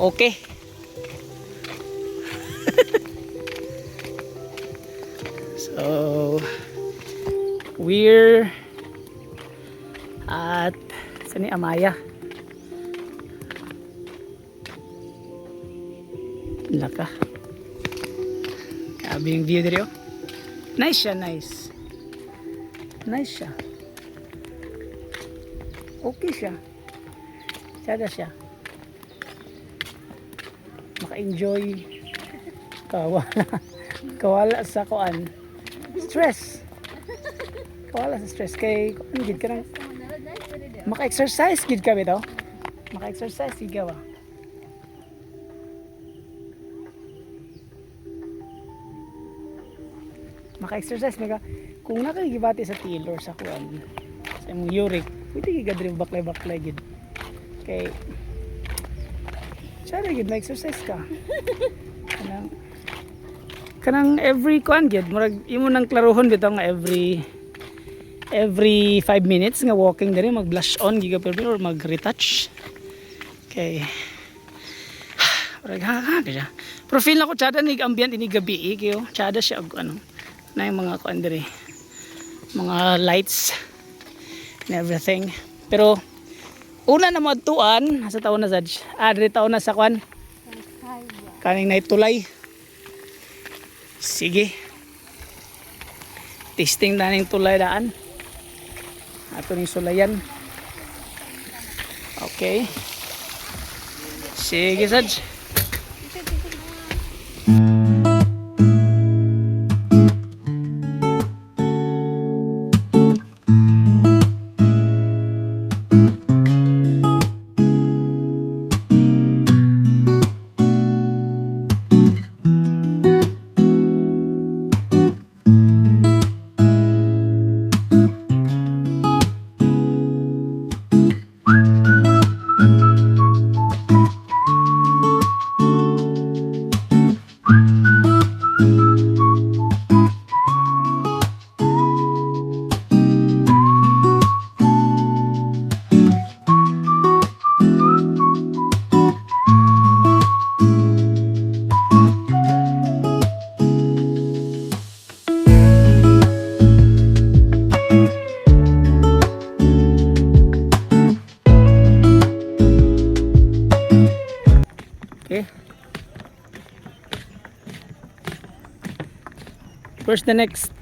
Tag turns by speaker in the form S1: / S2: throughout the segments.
S1: Okay. So we're at saan ni Amaya. Laka. Grabe yung view dito. Nice siya, nice. Nice siya. Okay siya. Sada siya. Maka-enjoy. Kawala. Kawala sa kuan. Stress. Kawala sa stress. Kay, ano gid ka nang maka-exercise gid ka bitaw. Maka-exercise gid ka ba? Maka-exercise maka kung nakagibati sa tailor sa kuan sa imong uric pwede ka drive baklay gid kay sana gid ma-exercise ka kanang every kuan gid murag imo nang klarohon bitaw nga every 5 minutes nga walking diri mag blush on giga or mag retouch kay murag ha siya profile na ko tsada nig ambient ini gabi kayo tsada siya og ano na yung mga kuan diri mga lights and everything pero una na mo adtuan sa taon na sad diri taon na sa kuan kaning naitulay sige testing na ning tulay daan ato ning sulayan okay sige sad. Where's the next?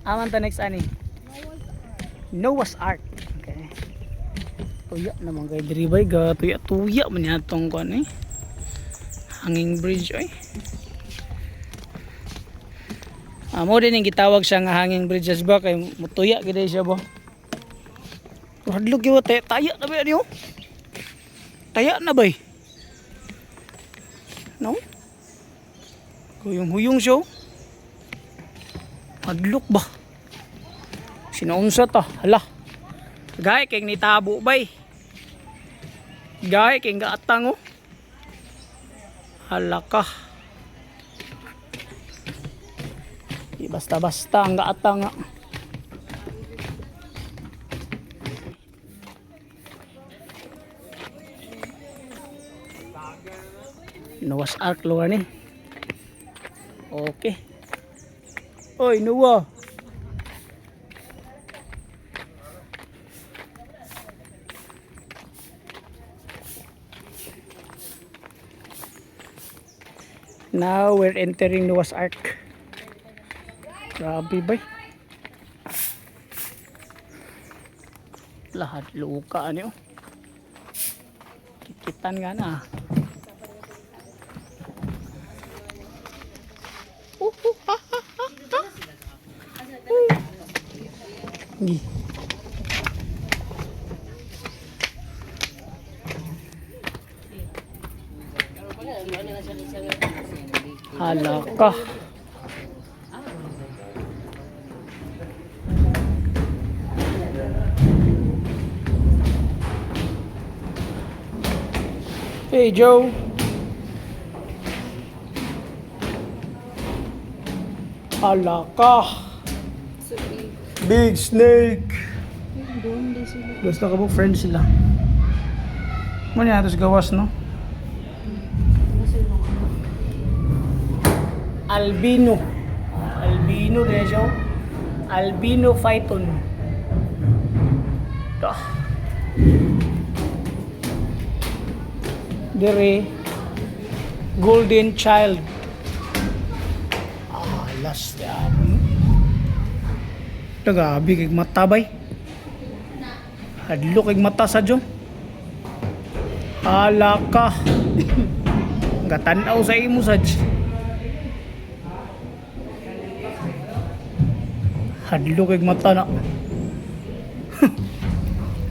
S1: Aman the next ani? Noah's Ark. Okay. Tuya naman kay diri bay ga tuya man yatong kon hanging bridge oy. Amo din yung gitawag siya nga hanging bridges ba kay mutuya gid siya ba. Hadlok yo taya na ba niyo? Taya na bay. No? Huyong siya. Hadlok ba? Sinaunsa ta? Hala. Gay kay nitabo bay. Gay kay gaatang oh. Hala ka. Basta-basta ang gaatang nga. Noah's Ark luar ni. Okay. Oy, Noah. Now we're entering Noah's Ark. Grabe ba? Lahat luka niyo. Kikitan nga na. Hala ka. Hey Joe. Hala ka. Big snake. Basta ka po friends sila. Muna natos gawas, no? Albino. Albino rin siya. Albino phyton. Ito. Dire. Golden child. Last yan. Nagabi kay mata bay. Hadlo kay mata sa jo. Hala ka. Gatanaw sa imo sad. Hadlo kay mata na.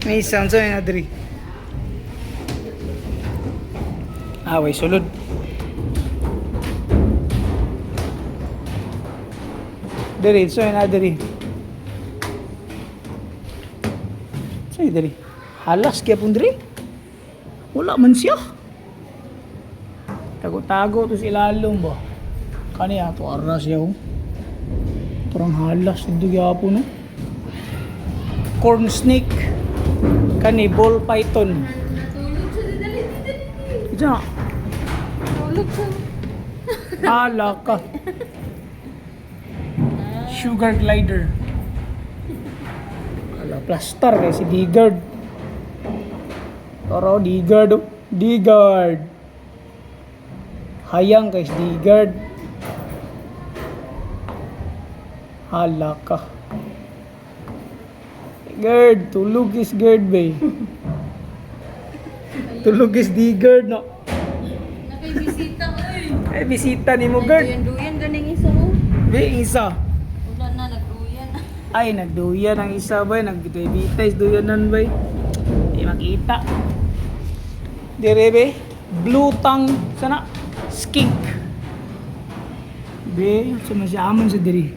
S1: May sound sa na diri. Way sulod. Diri, so na diri. So diri. Halas kaya pun diri. Wala man siya. Tago-tago to sa ilalom ba. Kani ato aras siya oh. Parang halas dito gyapon no. Corn snake. Kani ball python.
S2: Tulog siya dali.
S1: Diyan.
S2: Tulog siya.
S1: Hala ka. Sugar glider. Ala plaster kay si Digard. Toro Digard. Oh. Digard. Hayang kay si Digard. Hala ka. Digard, tulog is Digard bay. Tulog is Digard no.
S2: Nakay-bisita oy.
S1: Ay bisita ni mo Gard.
S2: Duyan ganing isa mo.
S1: Be isa.
S2: Wala na nagduyan.
S1: Ay, nagduyan ang isa ba? Nagbitay-bitay, duyanan ba? Di makita. Dire be, blue tongue, sana, skink. Be, sumasyaman sa diri.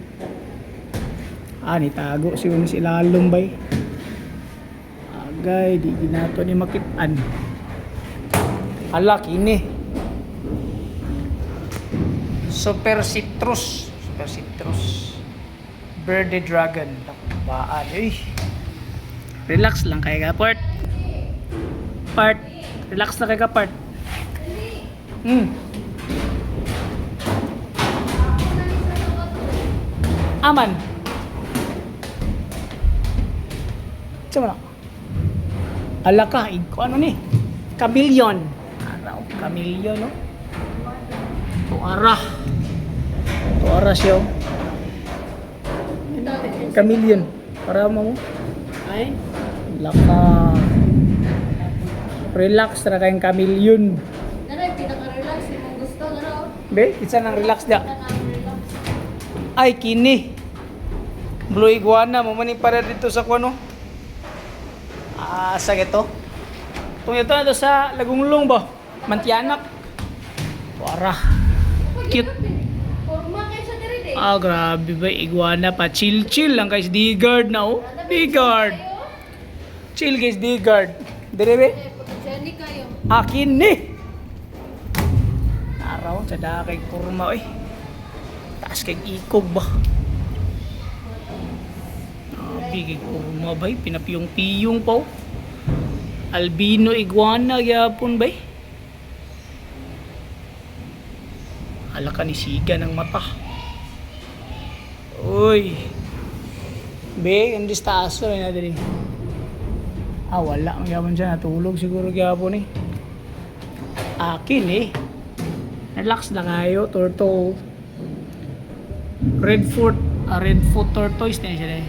S1: Nitago siya na si lalong ba? Agay, di ginato ni makitaan. Hala, kini. Super citrus. Super citrus. Birdie dragon. Baan. Relax lang kay ka, part. Part. Relax na kay ka, part. Aman. Sama na. Ala ka, ano ni? Chameleon. Ano, chameleon, no? Tuara. Tuara siya. Chameleon. Para mo. Ay. Laka. Relax na kayong chameleon.
S2: Naray pinaka-relax imong gusto garo.
S1: Be, isa nang relax dia.
S2: Relax.
S1: Ay, kini. Blue iguana. Mamani para dito sa kuano. Sa ito. Kung ito na to sa Lagunglong ba? Mantianak. Tuara. Cute.
S2: Forma kay sa diri de.
S1: Grabe ba, iguana pa. Chill lang guys, Digard na oh. Digard. Chill guys, Digard. Dire be?
S2: Jenny kayo.
S1: Akin ni. Araw, sada kay kurma oy. Taas kay ikog ba? Bigay kurma ba? Pinapiyong-piyong pa oh. Albino iguana gyapon ba? Hala ka ni siga ng mata. Uy. Be, hindi sa aso na dali. Wala. Ang yapon siya. Natulog siguro yapon eh. Akin eh. Relax na kayo. Turtle. Redfoot tortoise na siya eh.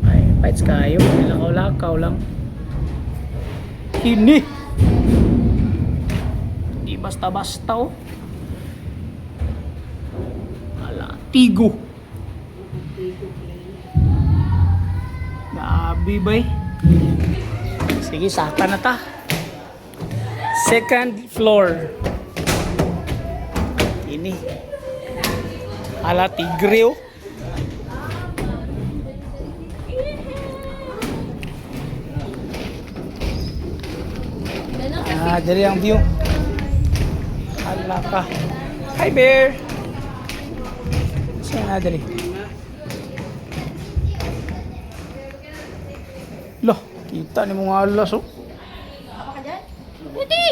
S1: Ay, fights kayo. Lakaw-lakaw lang. Kini. Di basta-basta oh. Tigo. Grabe bay. Sige, saka na ta. Second floor. Ini. Ala tigre oh. Dari ang view. Ala ka. Hi bear. Saan na dali? Loh, kita ni mga alas oh.
S2: Pwede!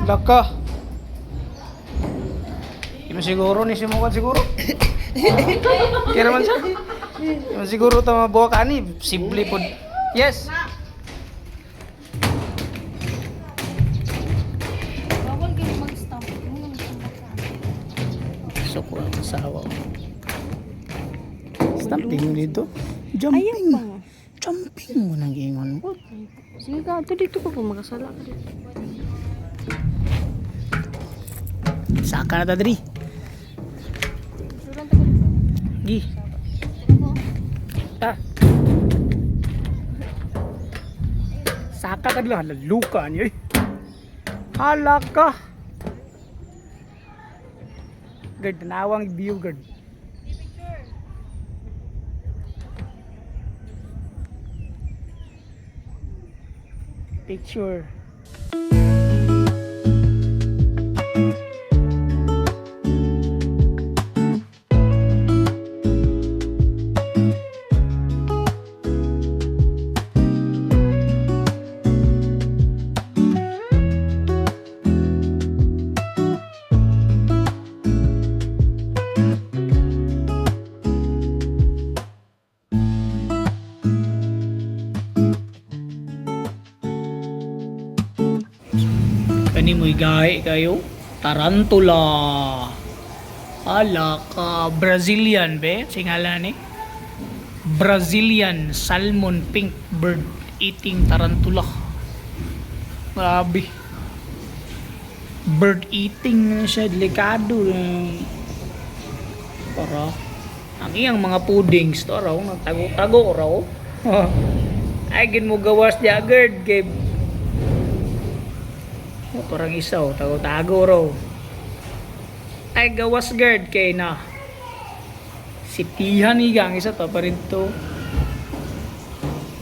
S1: Laka. Di mo siguro ni simukan siguro. Kaya naman siya. Di mo siguro ito mabuha ka ni. Simple po. Yes.
S2: Bawal kayo mag-stamp.
S1: So ko ang asawa. Stamping mo dito. Jumping. Jumping mo nang ingon mo.
S2: Sige ka, ito dito ko kung makasala ka dito.
S1: Saka na ta diri.
S2: Suran tayo dito.
S1: Gi. Ta. Saka ka dila luka niyo. Halaka. Gerd nawang view gerd. Picture. Kani mo'y gahi kayo. Tarantula. Ala ka. Brazilian be. Singala ni. Brazilian salmon pink bird eating tarantula. Grabe. Bird eating na siya. Delikado. Para. Ang iyang mga puddings. Ito raw. Nagtago-tago raw. Ay, gin mo gawas di agad. Kay parang isaw, tago-tago raw. Ay, gawas guard kay na. Sitihan igang isa to pa rin to.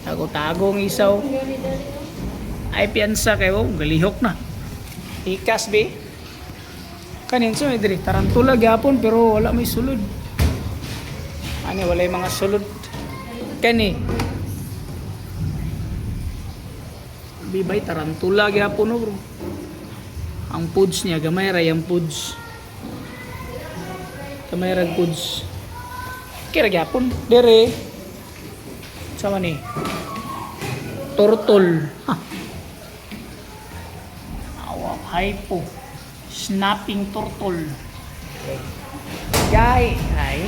S1: Tago-tago ang isaw. Ay, piyansa kayo, galihok na. Ikas be. Kanin sa may diri, tarantula gapon pero wala may sulod. Ano, wala yung mga sulod. Kani. Bibay, tarantula gapon no bro. Ang foods niya, gamay ra yung foods. Gamay ra foods. Kira gyapon, dere. Sama ni. Turtle. Ha. Awa, hypo. Snapping turtle. Gay, ay.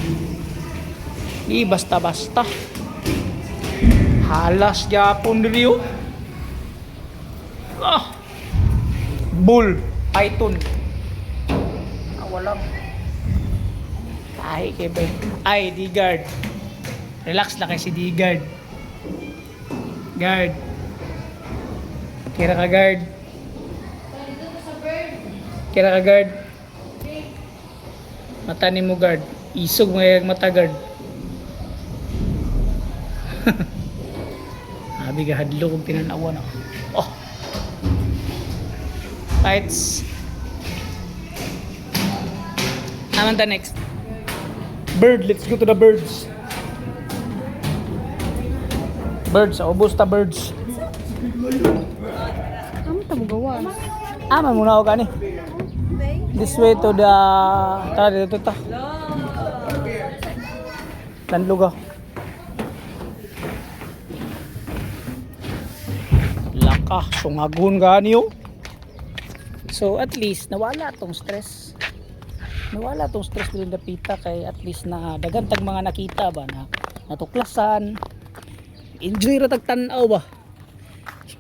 S1: Di basta-basta. Halas gyapon diri oh. Ah. Bull. Python. Walang. Ay, kebe. Ay, D-guard. Relax lang kay si D-guard. Guard. Kira ka guard. Kira ka guard. Mata ni mo guard. Isog mo yung mata guard. Abi ka hadlo kung pinanawa na. Oh. Lights. Naman the next. Bird. Let's go to the birds. Birds. Ubus ta birds.
S2: Ano tamo gawas?
S1: Aman muna ako gani. This way to the... Tara dito ta. Landluga. Laka. Sungagun gani oh. So at least nawala tong stress. Nawala tong stress din dapita kay at least na dagantag mga nakita ba na natuklasan. Enjoy ra tag tan-aw ba.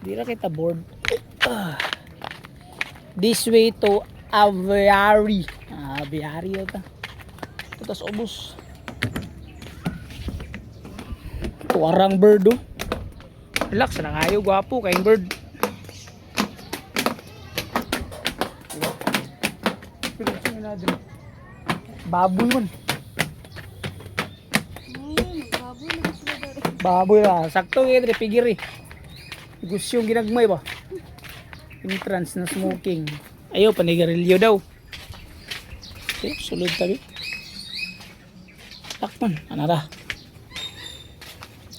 S1: Di ra kita bored. This way to aviary. Aviary ata. Tapos ubos. Tuarang bird oh. Relax na kayo, gwapo kayong bird. Baboy man. Baboy ra. Sakto yung dre pigiri. Gusto yung ginagmay ba? Entrance na smoking. Ayaw, panigarilyo daw. Okay, sulod tabi. Takman, anara.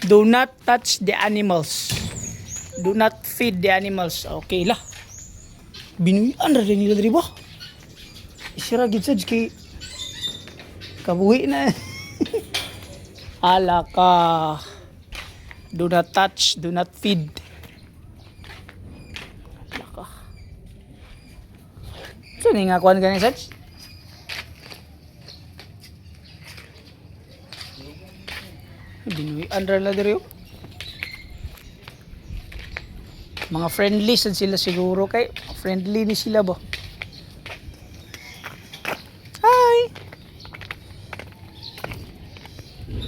S1: Do not touch the animals. Do not feed the animals. Okay lah. Binuyan ra din nila diri ba? Isira gid sad kay kabuhi na. Ala ka. Do not touch, do not feed. Ala ka. So ni nga kuan gani sad? Binuyan ra la diri. Mga friendly sad sila siguro kay friendly ni sila ba. Hi.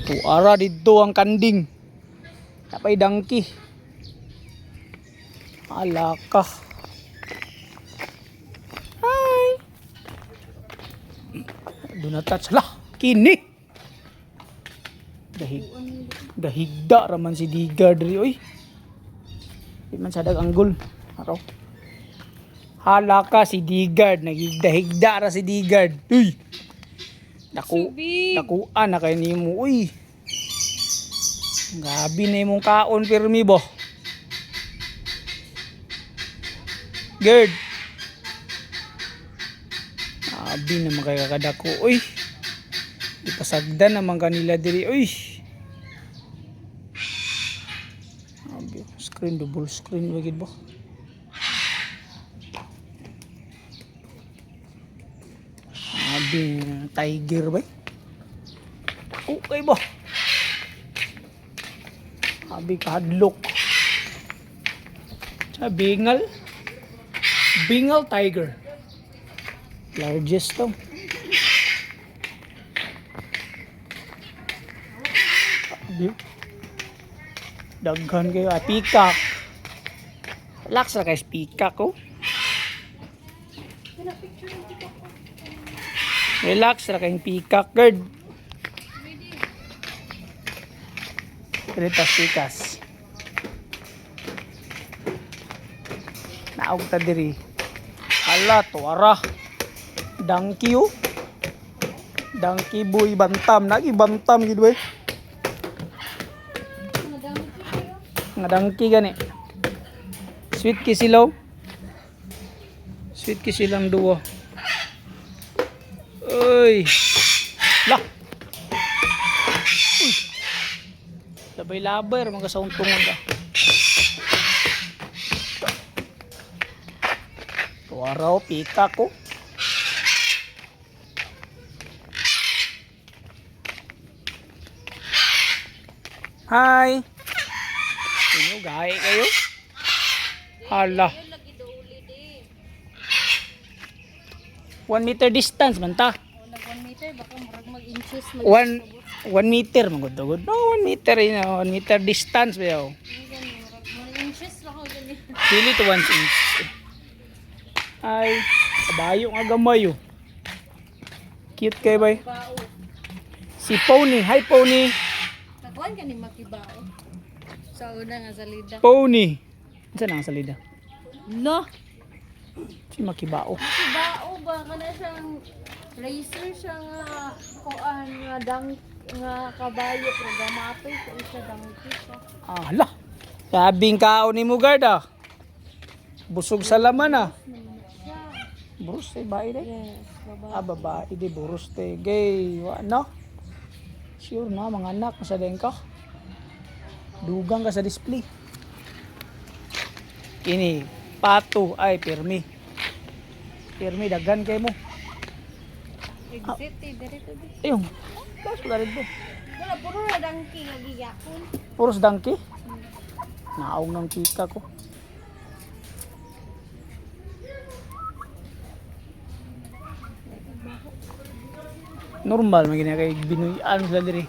S1: Tuara dito ang kanding. Tapay dangki. Alaka. Hi. Do not touch lah. Kini. Dahigda raman si Diga diri oy. Di man sadag anggol. Araw. Hala ka si Digard. Nagigda-higda ra si Digard. Uy! Dakuan na kayo ni mo. Uy! Gabi na imong kaon pirmi bo. Gerd. Gabi naman kayo kakadako. Uy! Ipasagdan naman kanila diri. Uy! Screen, double screen bagid ba? Abi tiger ba? Okay ba? Abi kahadlok. Sa Bengal. Bengal tiger. Largest to. Abi. Daghan kayo. Peacock. Relax na kayo peacock oh. Relax na kayong peacock gird. Kritas pikas. Naog ta diri. Ala tuara. Donkey oh. Donkey boy bantam. Nagi bantam gitu eh. Nga donkey gani. Sweet kisilaw. Sweet kisilang duwa. Uy. Lah. Uy. Labay-labay mga kasauntungan ka. Tuwaraw, pika ko. Hi. Inyo gahe kayo? Hala. 1 meter distance man ta.
S2: 1 meter baka murag mag-inches
S1: 1 meter magud-gud. No, 1 meter ina, 1 meter distance ba yaw.
S2: mag-inches lang ako gani.
S1: Dili to 1 inch. Ay, kabayo nga gamay oh. Cute kay bay. Si Pony, hi Pony.
S2: Nakuan ka ni makibao. Sa una nga salida.
S1: Pony. Unsa na ang salida?
S2: No.
S1: Si Makibao.
S2: Makibao ba kana siyang racer siya nga kuan nga nga kabayo pero gamatoy ko siya dangki siya.
S1: Hala. Sabing kaon ni mo garda. Busog sa laman ah. Burus te bae de.
S2: Yes, babae.
S1: Ah babae de burus te gay. Wa no. Sure na mga anak sa den ka. Dugang ka sa display. Kini pato ay pirmi. Pirmi daghan kay mo.
S2: Exit dito di.
S1: Ayun. Tapos pala rin po.
S2: Wala puro na dangki nga giyakon.
S1: Puros donkey. Naong ng chika ko. Normal magina kay binuyan sila diri.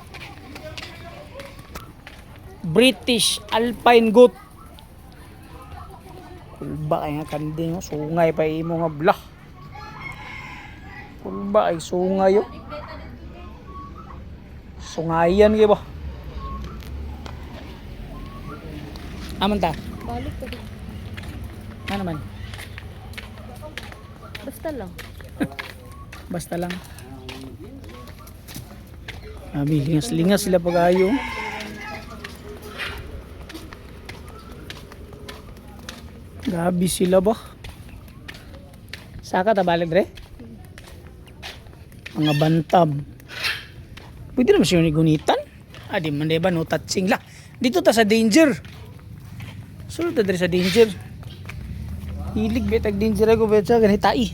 S1: British Alpine Goat. Kulba ay nga kanding, sungay pa imo nga blah. Kulba ay sungay yo. Sungayan kay ba? Aman ta?
S2: Balik ka din.
S1: Ano naman?
S2: Basta lang.
S1: Basta lang. Lingas-lingas sila pag-ayo. Gabi sila ba? Saka ta balik dre? Mga bantam. Pwede naman siya gunitan. Di man ba no touching la. Dito ta sa danger. Sulod ta dre sa danger. Hilig betag danger ako betsa ganit tai.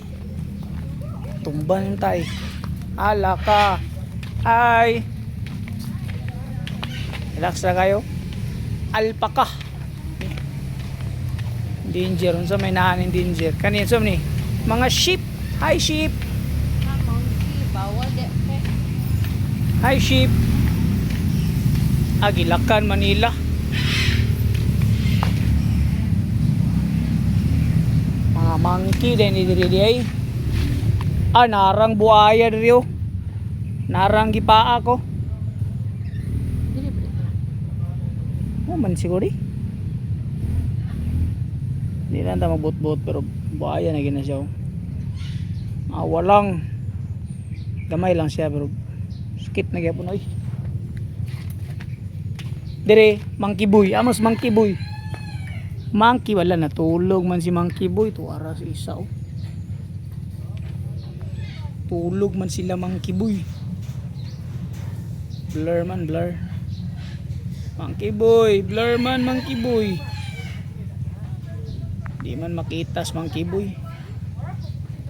S1: Tumban yung tai. Ala ka. Ay. Relax na kayo. Alpaka. Danger. Unsa may naanin danger. Kanin sa ni. Mga sheep. Hi sheep.
S2: Monkey, bawal de.
S1: Hi sheep. Agilakan Manila. Mga monkey din diri ay. Narang buaya diri oh. Narang gipaa ko.
S2: Dili ba?
S1: Man siguro di. Di lang ta magbot-bot pero buaya na gina siya. Walang gamay lang siya pero sakit na gyapon oy. Dire monkey boy, amos monkey boy. Monkey wala natulog man si monkey boy tuwara sa isa oh. Tulog man sila monkey boy. Blur man blur. Monkey boy, blur man monkey boy. Di man makitas monkey boy.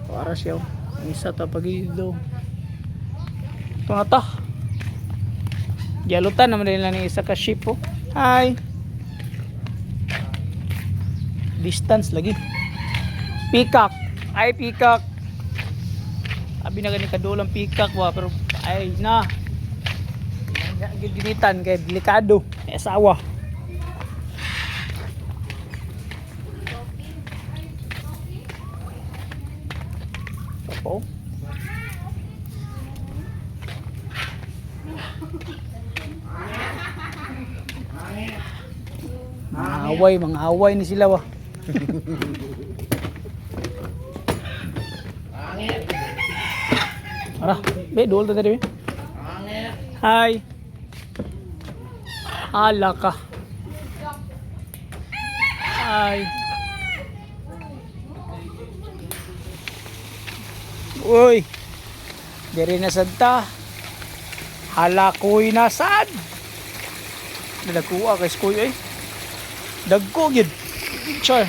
S1: Para siya. Ang isa ta pagido. Ito nga ta. Yalutan naman nila ni isa ka sheep oh. Hi. Distance lagi. Peacock. Ay peacock. Abi na gani kadulang peacock wa pero ay na. Ginitan kay delikado. Asawa. Opo. Mga away ni sila wa. Ara, be dol ta tadi be. Hi. Ala ka. Hi. Uy. Diri na sadta. Hala koy na sad. Nagkuha kay skoy ay. Dagko gid. Char.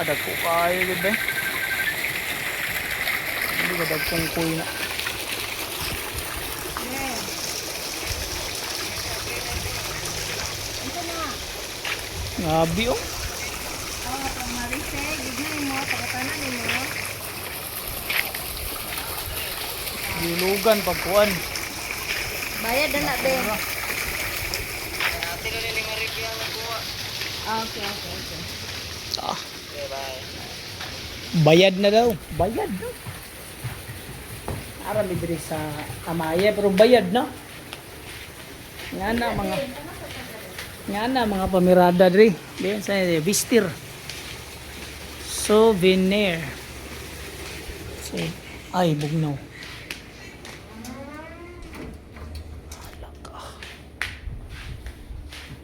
S1: Dagko kayo gid be. Hindi ka dagkong koy na. Ngabi oh.
S2: Pamarise, gignan mo, pagkatanan mo.
S1: Dilugan pagkuan.
S2: Bayad na be. Okay.
S1: Bayad na daw. Bayad na. Ara libre sa Amaya pero bayad na. Nga na mga pamirada diri. Diyan sa Vistir. Souvenir. Ay bugnaw.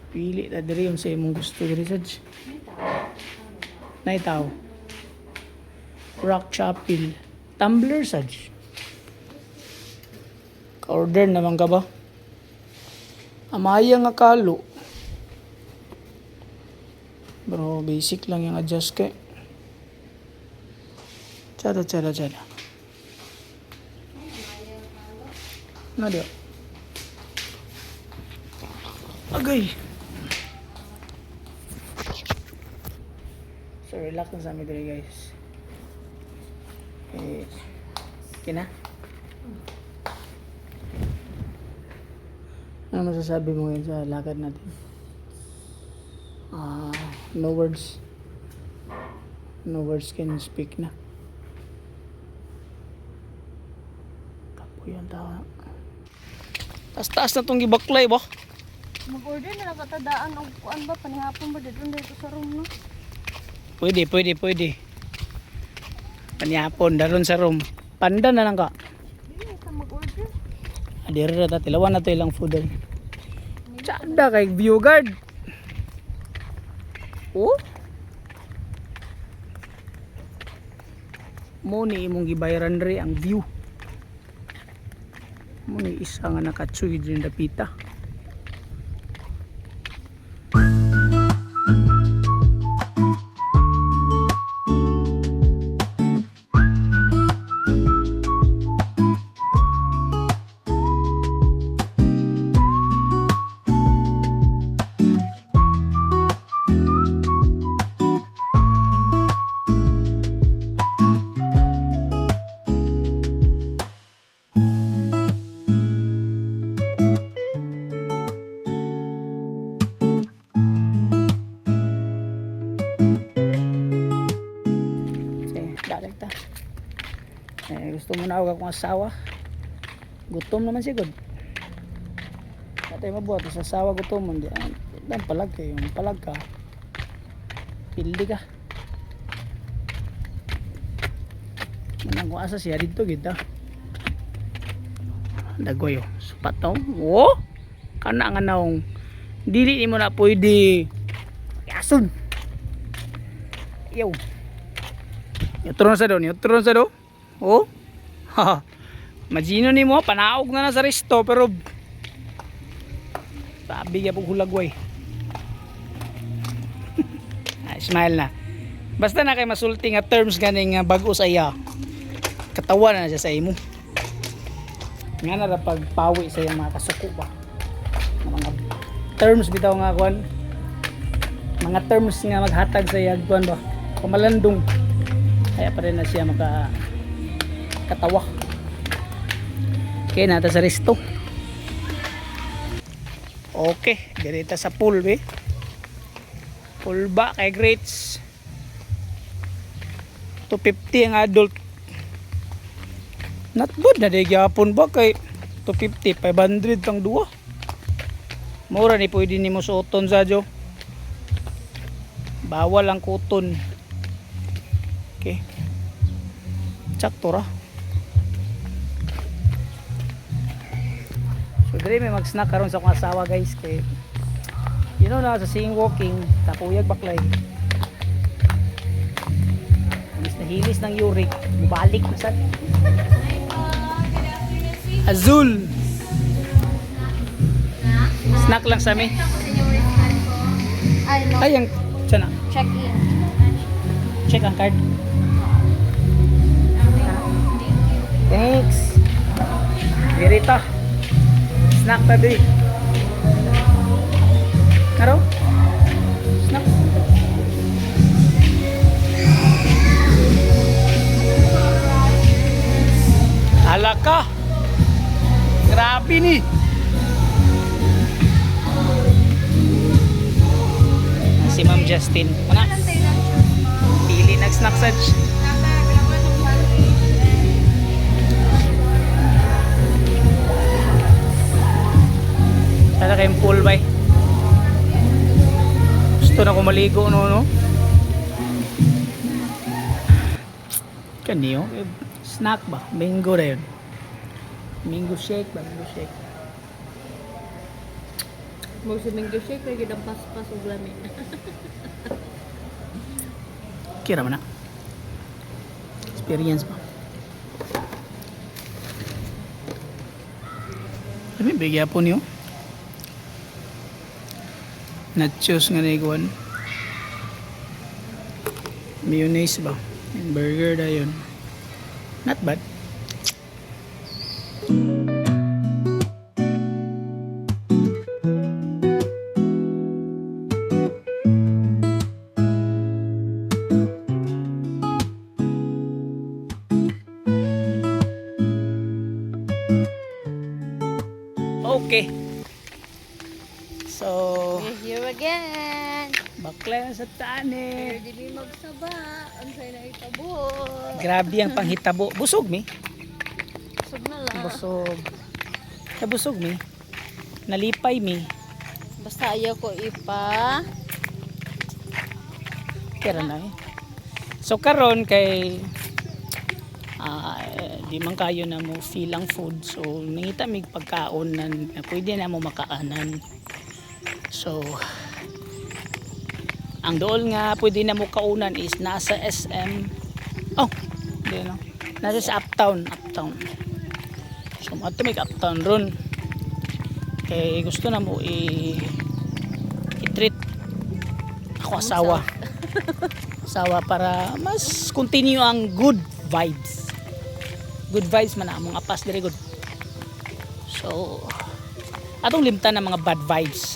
S1: Pili ta diri yung sa imong gusto diri Saj. Naitaw. Rock Chapel. Tumbler Saj. Ka-order naman ka ba? Amaya nga kalo. Bro, basic lang yung adjust kay. Chada. Na dia. Agay. So relax na sa amin dito guys. Okay na? Ano masasabi mo ngayon sa lakad natin? No words. No words can speak na. Kapoy ang tao. Taas na itong gibaklay ba?
S2: Mag-order na lang katadaan o kuan ba panihapon ba dito sa room no?
S1: Pwede. Panihapon, daron sa room. Panda na lang ka.
S2: Dili ka mag-order.
S1: Adira na tilawan na to ilang food ay. Tsada kay view guard. Oh. Mo ni imong gibayaran re ang view. Mo ni isa nga nakatsuy din dapita. Direkta. Gusto mo na ako akong asawa. Gutom naman sigod. Katay mabuhat sa asawa gutom mo. Dan palag kayo. Palag ka. Pildi ka. Manang kung asa siya dito gita. Dagoyo. Supat to. Oh! Kana nga naong. Dili ni mo na pwede. Yasun. Yo. Neutron sa do. Oh. Ha. Majino ni mo panaog na sa resto pero sabi niya pag hulagway. Smile na. Basta na kay masulti nga terms ganing bag-o sa iya. Katawa na siya sa imo. Nga na ra pagpawi sa iyang mga kasuko ba. Mga terms bitaw nga kuan. Mga terms nga maghatag sa iya kuan ba. Pamalandong. Kaya pa rin na siya katawa. Okay, nata sa resto. Okay, direta sa pool be. Pool ba kay grades 250 ang adult. Not good na di gyapon ba kay 250 500 tang duwa. Mura ni pwede nimo suoton sa jo. Bawal ang kuton. Okay. Sakto ra. So diri may mag-snack karon sa akong asawa guys kay you know na sa seeing walking takuyag baklay. Hilis ng uric, balik na sad. Azul. Snack lang sa amin. Ay, ang sana.
S2: Check in.
S1: Check ang card. Thanks. Dirita. Snack tadi. Karo? Snack. Alaka. Grabe ni. Si Ma'am Justin. Mana? Pili nag-snack sad. Sana kayong pool bay. Gusto na ko maligo no. Kaniyo, snack ba? Mango na yun. Mango shake ba? Mango shake.
S2: Mo si mango shake kay gidang paspas og lami.
S1: Kira man na. Experience ba? Kami bigyan po niyo. Nachos nga naiguan. Mayonnaise ba? And burger da yun. Not bad. Okay. So,
S2: We're here again.
S1: bakla sa tanit.
S2: Dili magsaba, unsay na itabot.
S1: Grabe ang panghitabo. Busog mi.
S2: Sug na lang.
S1: Busog. Busog mi. Nalipay mi.
S2: Basta ayaw ko ipa.
S1: Kira na eh. So karon kay di man kayo na mo feel ang food. So nangita mig pagkaon na pwede na mo makaanan. So Ang dool nga pwede na mo kaunan is nasa SM. Oh, hindi no. Nasa sa uptown. So ato may uptown ron. Kay gusto na mo i-treat ako asawa. Asawa para mas continue ang good vibes. Good vibes man among apas dire good. So atong limtan ng mga bad vibes.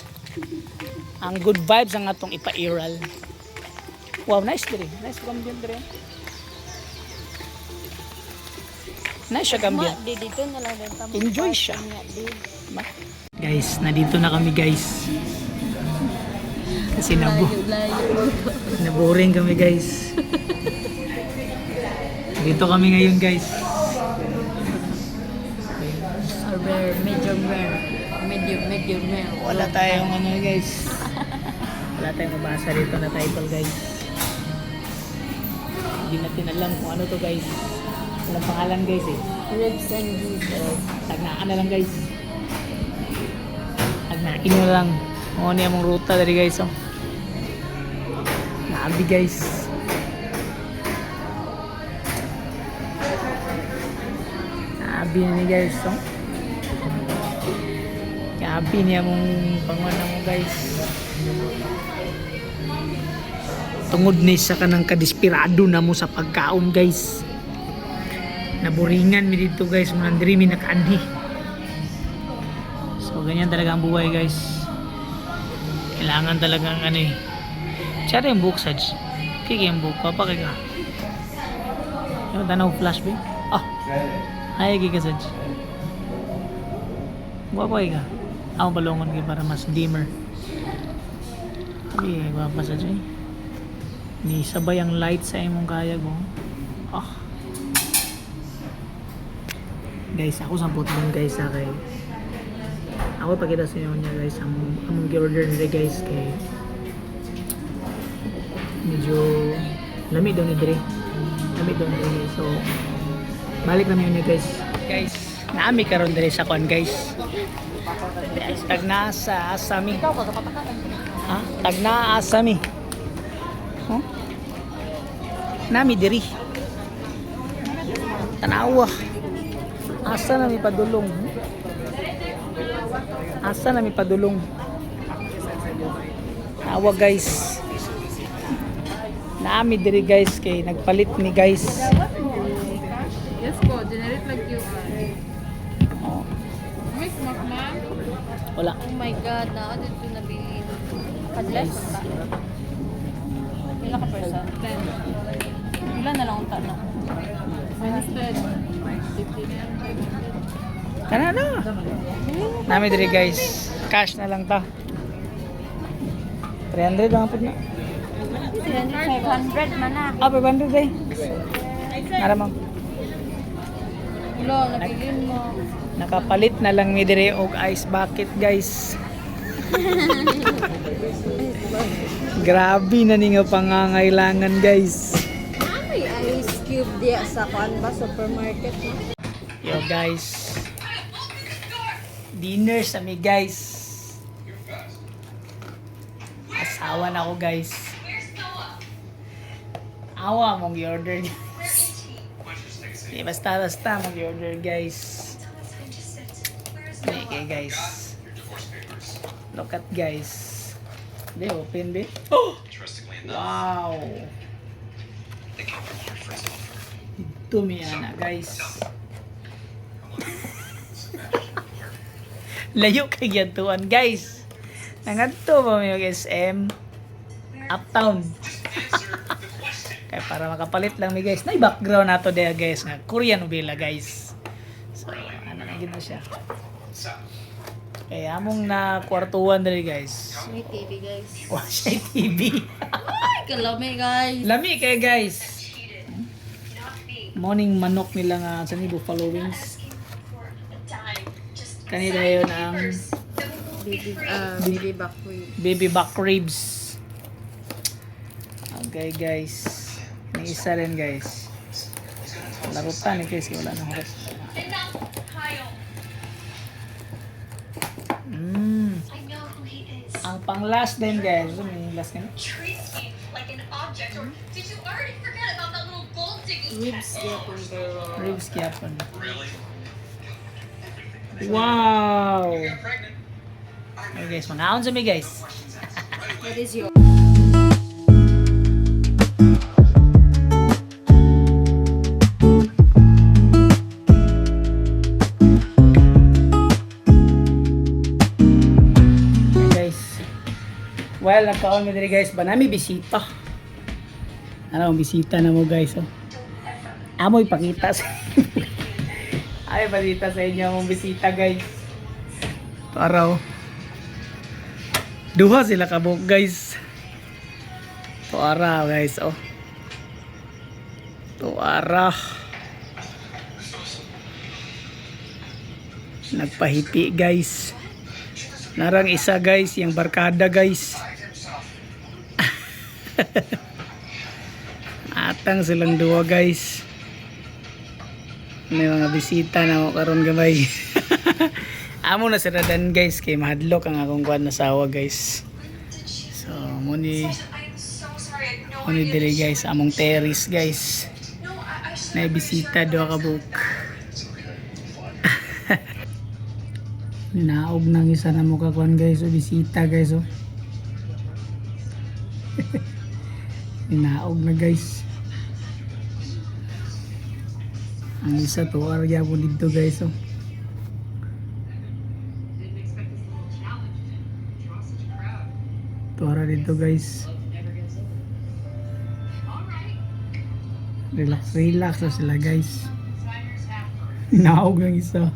S1: Ang good vibes ang atong ipairal. Wow, nice dire. Nice gambyan dire. Nice siya gambyan.
S2: Dito na lang din tamo.
S1: Enjoy siya. Guys, nandito na kami guys. Kasi naboring kami guys. Dito kami ngayon guys.
S2: Rare, medium rare. Medium rare.
S1: Wala tayong ano guys. Wala tayong mabasa dito na title guys. Hindi natin alam kung ano to guys. Walang pangalan guys eh.
S2: Ribs and gizzard.
S1: Tagnaan na lang guys. Tagnain nyo lang. O niya mong ruta dari guys oh. Naabi guys. Naabi na ni guys oh. Naabi niya mong pangunan mo guys. Tungod ni sa kanang kadespirado na mo sa pagkaon guys. Naburingan mi dito guys, mga andri mi nakaanhi. So ganyan talaga ang buhay guys. Kailangan talagang ano eh. Tsara yung book Saj. Kiki yung book, papakay ka. Yung tanaw flash ba? Ah, ay kika Saj. Papakay ka. Ako balongon kayo para mas dimmer. Ay, wapa Saj eh. Ni sabay ang light sa imong kaya ko. Ah. Guys, ako sampot lang guys sa kay. Ako pakita sa inyo niya guys among gi-order nila guys kay medyo lamig daw ni dire. Lamig daw ni dire. So balik namin yun guys. Guys, naami karon dire sa kon guys. Tagna sa asami. Ha? Tagna asami. Huh? Nami diri. Tanawa. Asa na mi padulong? Asa na mi padulong? Awa guys. Naami diri guys kay nagpalit ni guys.
S2: Yes po, generate lang QR.
S1: Oh,
S2: Miss Macman?
S1: wala.
S2: Oh my God, na dito nabili. Kadless ba? Pila ka percent? 10. Pila na lang ang tanong? Minus 10. 50.
S1: Kana na. Nami diri guys. Cash na lang ta. 300 lang pud na.
S2: 500 man na.
S1: Ah, 500 eh. Nara mo.
S2: Ulo, nabilin mo.
S1: Nakapalit na lang mi diri og ice bucket guys. Grabe na ni nga pangangailangan guys.
S2: May ice cube diya sa Canva supermarket no?
S1: Yo guys. Dinner sa mi guys. Asawa na ako guys. Awa mong i-order guys. Di basta mong i-order guys. Okay guys. Look at guys. Di open be. Oh! Wow. Ito mi ana guys. Layo kay gantuan guys. Nangadto ba mi og SM Uptown. Kaya para makapalit lang mi guys. Nay background nato there guys nga Korean novela guys. So ano na gid na siya. Kaya among na kwartuhan dali guys.
S2: May TV guys.
S1: Wa siya TV.
S2: Ay, kalami guys.
S1: Lami kay guys. Morning manok nila nga sa ni buffalo wings. Kanila yun ang
S2: Baby back rib.
S1: baby back ribs. Okay guys. May isa rin guys. Larutan eh guys. Wala nang harap. Ang pang last time guys. So, may last ka na.
S3: treat me like an object, or did you already forget about that little gold digging?
S2: Ribs yapon pero...
S1: Ribs gyapon.
S4: Really?
S1: Wow!
S4: Got pregnant.
S1: Okay guys, manaon sa mi guys.
S2: What is your...
S1: Okay guys. Well, nagkaon mi diri guys, banami bisita. Ano ang bisita na mo guys, oh. Amoy pakita sa ay balita sa inyo ang bisita guys. Araw. Duha sila kabuk guys. Tuara guys, oh. Tuara. Nagpahipi guys. Narang isa guys, yung barkada guys. Atang silang dua guys. May mga bisita na mo karon gamay. Amo na sila dan guys kay mahadlok ang akong kuan na sawa guys. So muni
S3: I'm so sorry. I had no
S1: muni
S3: idea.
S1: diri guys among terrace guys.
S3: No, I should
S1: Na
S3: have
S1: bisita duha ka buk. Ninaog nang isa na mo ka kuan guys, o bisita guys oh. Ninaog na guys. Ang isa to arya po dito guys oh. Tuara dito guys. Relax relax na sila guys. Naog ng isa.